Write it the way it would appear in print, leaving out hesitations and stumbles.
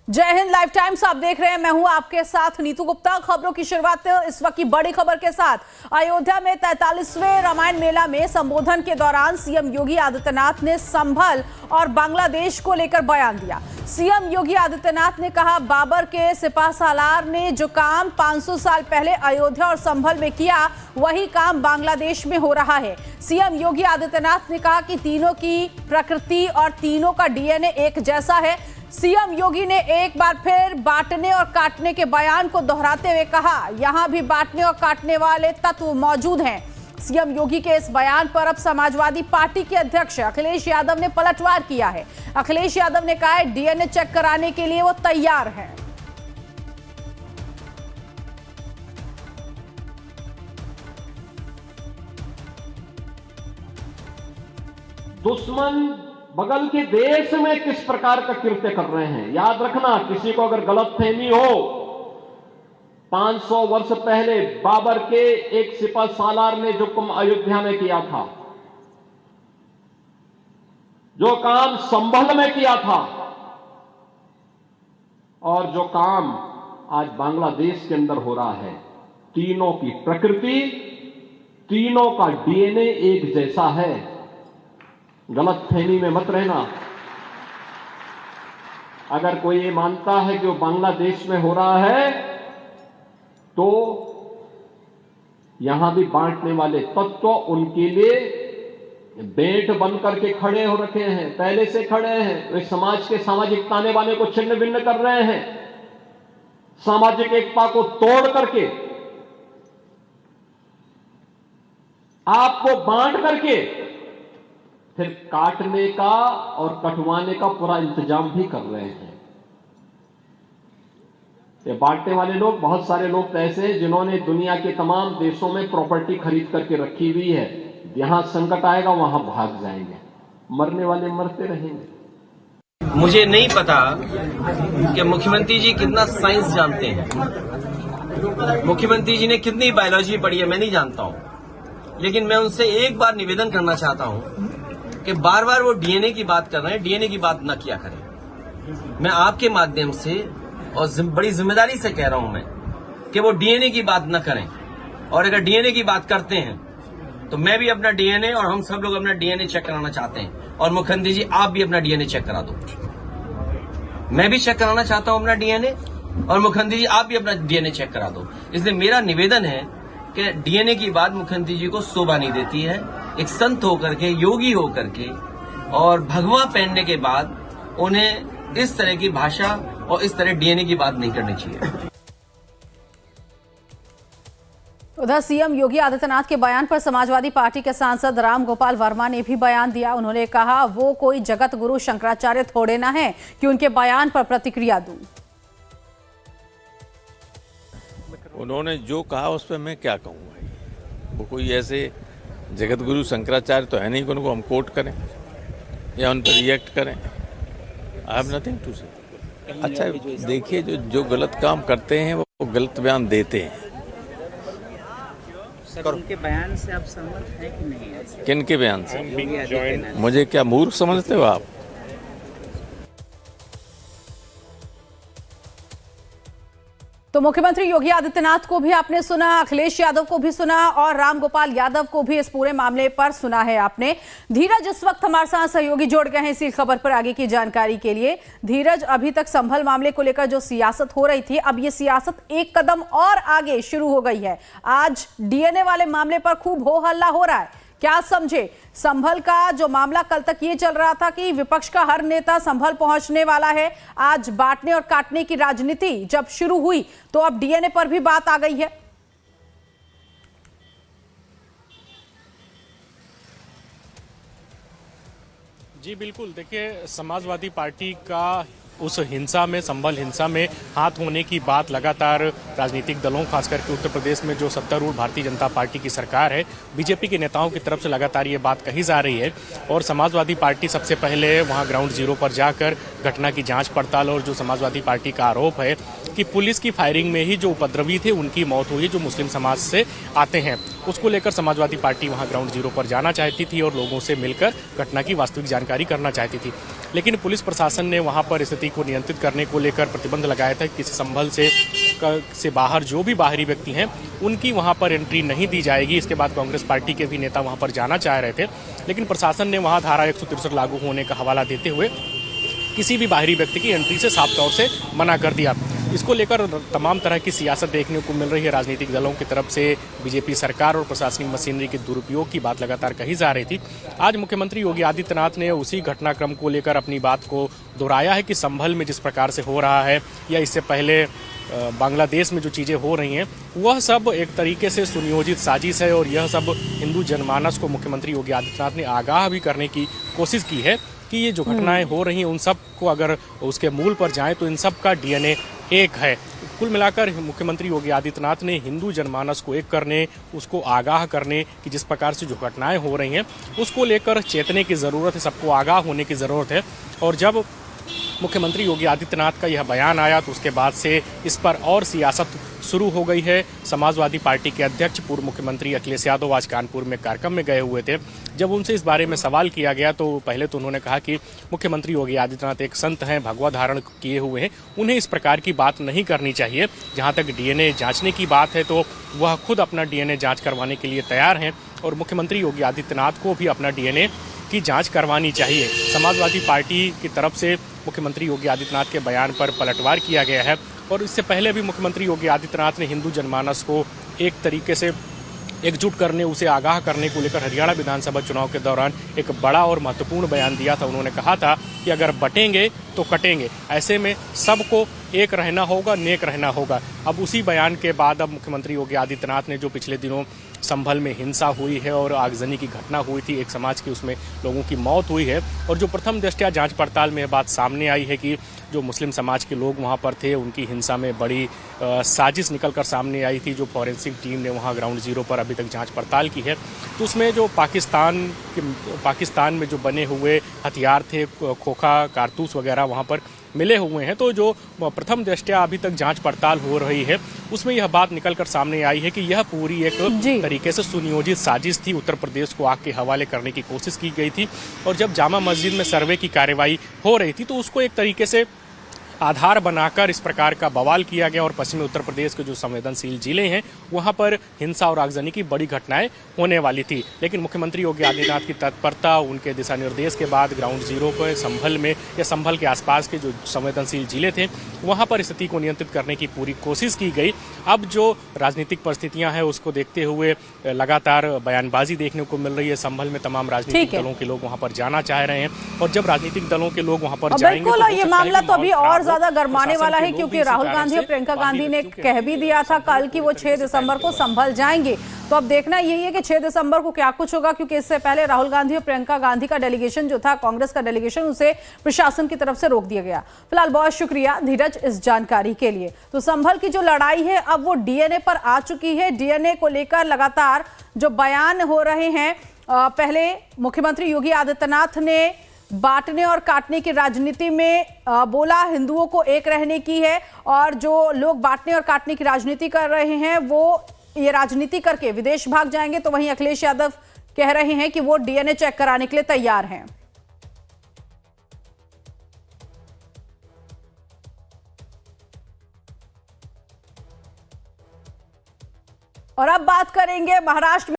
जय Hind live times आप देख रहे हैं। मैं हूं आपके साथ नीतू गुप्ता। खबरों की शुरुआत इस वक्त की बड़ी खबर के साथ। अयोध्या में 43वें रामायण मेला में संबोधन के दौरान सीएम योगी आदित्यनाथ ने संभल और बांग्लादेश को लेकर बयान दिया। सीएम योगी आदित्यनाथ ने कहा, बाबर के सिपह सालार ने जो काम 500 साल पहले अयोध्या और संभल में किया, वही काम बांग्लादेश में हो रहा है। सीएम योगी आदित्यनाथ ने कहा कि तीनों की प्रकृति और तीनों का डीएनए एक जैसा है। सीएम योगी ने एक बार फिर बांटने और काटने के बयान को दोहराते हुए कहा, यहां भी बांटने और काटने वाले तत्व मौजूद हैं। सीएम योगी के इस बयान पर अब समाजवादी पार्टी के अध्यक्ष अखिलेश यादव ने पलटवार किया है। अखिलेश यादव ने कहा है, डीएनए चेक कराने के लिए वो तैयार हैं। दुश्मन बगल के देश में किस प्रकार का कृत्य कर रहे हैं, याद रखना। किसी को अगर गलतफहमी हो, 500 वर्ष पहले बाबर के एक सिपह सालार ने जो काम अयोध्या में किया था, जो काम संभल में किया था, और जो काम आज बांग्लादेश के अंदर हो रहा है, तीनों की प्रकृति, तीनों का डीएनए एक जैसा है। गलतफहमी में मत रहना। अगर कोई ये मानता है कि वो बांग्लादेश में हो रहा है, तो यहां भी बांटने वाले तत्व उनके लिए बेट बन करके खड़े हो रखे हैं, पहले से खड़े हैं। वे समाज के सामाजिक ताने बाने को छिन्न भिन्न कर रहे हैं, सामाजिक एकता को तोड़ करके, आपको बांट करके फिर काटने का और कटवाने का पूरा इंतजाम भी कर रहे हैं। ये बांटने वाले लोग, बहुत सारे लोग तो ऐसे हैं जिन्होंने दुनिया के तमाम देशों में प्रॉपर्टी खरीद करके रखी हुई है। यहां संकट आएगा वहां भाग जाएंगे, मरने वाले मरते रहेंगे। मुझे नहीं पता कि मुख्यमंत्री जी कितना साइंस जानते हैं, मुख्यमंत्री जी ने कितनी बायोलॉजी पढ़ी है, मैं नहीं जानता हूं। लेकिन मैं उनसे एक बार निवेदन करना चाहता हूं कि बार बार वो डीएनए की बात कर रहे हैं, डीएनए की बात न किया करें। मैं आपके माध्यम से और बड़ी जिम्मेदारी से कह रहा हूं मैं कि वो डीएनए की बात न करें। और अगर डीएनए की बात करते हैं तो मैं भी अपना डीएनए और हम सब लोग अपना डीएनए चेक कराना चाहते हैं। और मुख्यमंत्री जी, आप भी अपना डीएनए चेक करा दो। मैं भी चेक कराना चाहता हूं अपना डीएनए, और मुख्यमंत्री जी आप भी अपना डीएनए चेक करा दो। इसलिए मेरा निवेदन है कि डीएनए की बात मुख्यमंत्री जी को शोभा नहीं देती है। एक संत होकर के, योगी होकर के और भगवा पहनने के बाद उन्हें इस तरह की भाषा और इस तरह डीएनए की बात नहीं करनी चाहिए। उधर सीएम योगी आदित्यनाथ के बयान पर समाजवादी पार्टी के सांसद राम गोपाल वर्मा ने भी बयान दिया। उन्होंने कहा, वो कोई जगत गुरु शंकराचार्य थोड़े ना है कि उनके बयान पर प्रतिक्रिया दूं। उन्होंने जो कहा उस पर मैं क्या कहूँगा। वो कोई ऐसे जगत गुरु शंकराचार्य तो है नहीं कि उनको हम कोट करें या उन पर रिएक्ट करें। आई हैव नथिंग टू से। अच्छा देखिए, जो गलत काम करते हैं वो गलत बयान देते हैं। सर, उनके बयान से आप सहमत हैं कि नहीं? किन के बयान से? मुझे क्या मूर्ख समझते हो आप? तो मुख्यमंत्री योगी आदित्यनाथ को भी आपने सुना, अखिलेश यादव को भी सुना और राम गोपाल यादव को भी इस पूरे मामले पर सुना है आपने। धीरज इस वक्त हमारे साथ सहयोगी जोड़ गए हैं इसी खबर पर आगे की जानकारी के लिए। धीरज, अभी तक संभल मामले को लेकर जो सियासत हो रही थी, अब ये सियासत एक कदम और आगे शुरू हो गई है। आज डीएनए वाले मामले पर खूब हो हल्ला हो रहा है। क्या समझे, संभल का जो मामला कल तक ये चल रहा था कि विपक्ष का हर नेता संभल पहुंचने वाला है, आज बांटने और काटने की राजनीति जब शुरू हुई तो अब डीएनए पर भी बात आ गई है। जी बिल्कुल, देखिए समाजवादी पार्टी का उस हिंसा में, संभल हिंसा में हाथ होने की बात लगातार राजनीतिक दलों, खास करके उत्तर प्रदेश में जो सत्तारूढ़ भारतीय जनता पार्टी की सरकार है, बीजेपी के नेताओं की तरफ से लगातार ये बात कही जा रही है। और समाजवादी पार्टी सबसे पहले वहां ग्राउंड जीरो पर जाकर घटना की जांच पड़ताल, और जो समाजवादी पार्टी का आरोप है कि पुलिस की फायरिंग में ही जो उपद्रवी थे उनकी मौत हुई, जो मुस्लिम समाज से आते हैं, उसको लेकर समाजवादी पार्टी वहां ग्राउंड जीरो पर जाना चाहती थी और लोगों से मिलकर घटना की वास्तविक जानकारी करना चाहती थी। लेकिन पुलिस प्रशासन ने वहां पर स्थिति को नियंत्रित करने को लेकर प्रतिबंध लगाया था कि किसी संभल से बाहर जो भी बाहरी व्यक्ति हैं उनकी वहां पर एंट्री नहीं दी जाएगी। इसके बाद कांग्रेस पार्टी के भी नेता वहां पर जाना चाह रहे थे, लेकिन प्रशासन ने वहां धारा 163 लागू होने का हवाला देते हुए किसी भी बाहरी व्यक्ति की एंट्री से साफ तौर से मना कर दिया। इसको लेकर तमाम तरह की सियासत देखने को मिल रही है। राजनीतिक दलों की तरफ से बीजेपी सरकार और प्रशासनिक मशीनरी के दुरुपयोग की बात लगातार कही जा रही थी। आज मुख्यमंत्री योगी आदित्यनाथ ने उसी घटनाक्रम को लेकर अपनी बात को दोहराया है कि संभल में जिस प्रकार से हो रहा है या इससे पहले बांग्लादेश में जो चीज़ें हो रही हैं वह सब एक तरीके से सुनियोजित साजिश है और यह सब हिंदू जनमानस को मुख्यमंत्री योगी आदित्यनाथ ने आगाह भी करने की कोशिश की है कि ये जो घटनाएं हो रही हैं उन सब को अगर उसके मूल पर जाएं तो इन सब का डीएनए एक है। कुल मिलाकर मुख्यमंत्री योगी आदित्यनाथ ने हिंदू जनमानस को एक करने, उसको आगाह करने कि जिस प्रकार से जो घटनाएं हो रही हैं उसको लेकर चेतने की ज़रूरत है, सबको आगाह होने की ज़रूरत है। और जब मुख्यमंत्री योगी आदित्यनाथ का यह बयान आया तो उसके बाद से इस पर और सियासत शुरू हो गई है। समाजवादी पार्टी के अध्यक्ष पूर्व मुख्यमंत्री अखिलेश यादव आज कानपुर में कार्यक्रम में गए हुए थे। जब उनसे इस बारे में सवाल किया गया तो पहले तो उन्होंने कहा कि मुख्यमंत्री योगी आदित्यनाथ एक संत हैं, भगवा धारण किए हुए हैं, उन्हें इस प्रकार की बात नहीं करनी चाहिए। जहां तक डीएनए जांचने की बात है तो वह खुद अपना डीएनए जांच करवाने के लिए तैयार हैं और मुख्यमंत्री योगी आदित्यनाथ को भी अपना डीएनए की जांच करवानी चाहिए। समाजवादी पार्टी की तरफ से मुख्यमंत्री योगी आदित्यनाथ के बयान पर पलटवार किया गया है और इससे पहले भी मुख्यमंत्री योगी आदित्यनाथ ने हिंदू जनमानस को एक तरीके से एकजुट करने, उसे आगाह करने को लेकर हरियाणा विधानसभा चुनाव के दौरान एक बड़ा और महत्वपूर्ण बयान दिया था। उन्होंने कहा था कि अगर बटेंगे तो कटेंगे, ऐसे में सबको एक रहना होगा, नेक रहना होगा। अब उसी बयान के बाद अब मुख्यमंत्री योगी आदित्यनाथ ने जो पिछले दिनों संभल में हिंसा हुई है और आगजनी की घटना हुई थी, एक समाज की उसमें लोगों की मौत हुई है और जो प्रथम दृष्टया जांच पड़ताल में बात सामने आई है कि जो मुस्लिम समाज के लोग वहां पर थे उनकी हिंसा में बड़ी साजिश निकलकर सामने आई थी। जो फॉरेंसिक टीम ने वहां ग्राउंड जीरो पर अभी तक जांच पड़ताल की है तो उसमें जो पाकिस्तान में जो बने हुए हथियार थे, खोखा, कारतूस वगैरह वहां पर मिले हुए हैं। तो जो प्रथम दृष्टया अभी तक जांच पड़ताल हो रही है उसमें यह बात निकलकर सामने आई है कि यह पूरी एक तरीके से सुनियोजित साजिश थी। उत्तर प्रदेश को आग के हवाले करने की कोशिश की गई थी और जब जामा मस्जिद में सर्वे की कार्रवाई हो रही थी तो उसको एक तरीके से आधार बनाकर इस प्रकार का बवाल किया गया और पश्चिमी उत्तर प्रदेश के जो संवेदनशील जिले हैं वहां पर हिंसा और आगजनी की बड़ी घटनाएं होने वाली थी। लेकिन मुख्यमंत्री योगी आदित्यनाथ की तत्परता, उनके दिशा निर्देश के बाद ग्राउंड जीरो पर संभल में या संभल के आसपास के जो संवेदनशील जिले थे वहां पर स्थिति को नियंत्रित करने की पूरी कोशिश की गई। अब जो राजनीतिक परिस्थितियां हैं उसको देखते हुए लगातार बयानबाजी देखने को मिल रही है। संभल में तमाम राजनीतिक दलों के लोग वहां पर जाना चाह रहे हैं और जब राजनीतिक दलों के लोग वहां पर जाएंगे तो ये मामला तो अभी और ज्यादा गरमाने वाला है क्योंकि राहुल गांधी और प्रियंका गांधी ने कह भी दिया था कल कि वो 6 दिसंबर को संभल जाएंगे। तो अब देखना यही है कि 6 दिसंबर को क्या कुछ होगा, क्योंकि इससे पहले राहुल गांधी और प्रियंका गांधी का डेलीगेशन जो था, कांग्रेस का डेलीगेशन, उसे प्रशासन की तरफ से रोक दिया गया। फिलहाल बहुत शुक्रिया धीरज इस जानकारी के लिए। तो संभल की जो लड़ाई है अब वो डीएनए पर आ चुकी है। डीएनए को लेकर लगातार जो बयान हो रहे हैं, पहले मुख्यमंत्री योगी आदित्यनाथ ने बांटने और काटने की राजनीति में बोला हिंदुओं को एक रहने की है और जो लोग बांटने और काटने की राजनीति कर रहे हैं वो ये राजनीति करके विदेश भाग जाएंगे। तो वहीं अखिलेश यादव कह रहे हैं कि वो डीएनए चेक कराने के लिए तैयार हैं। और अब बात करेंगे महाराष्ट्र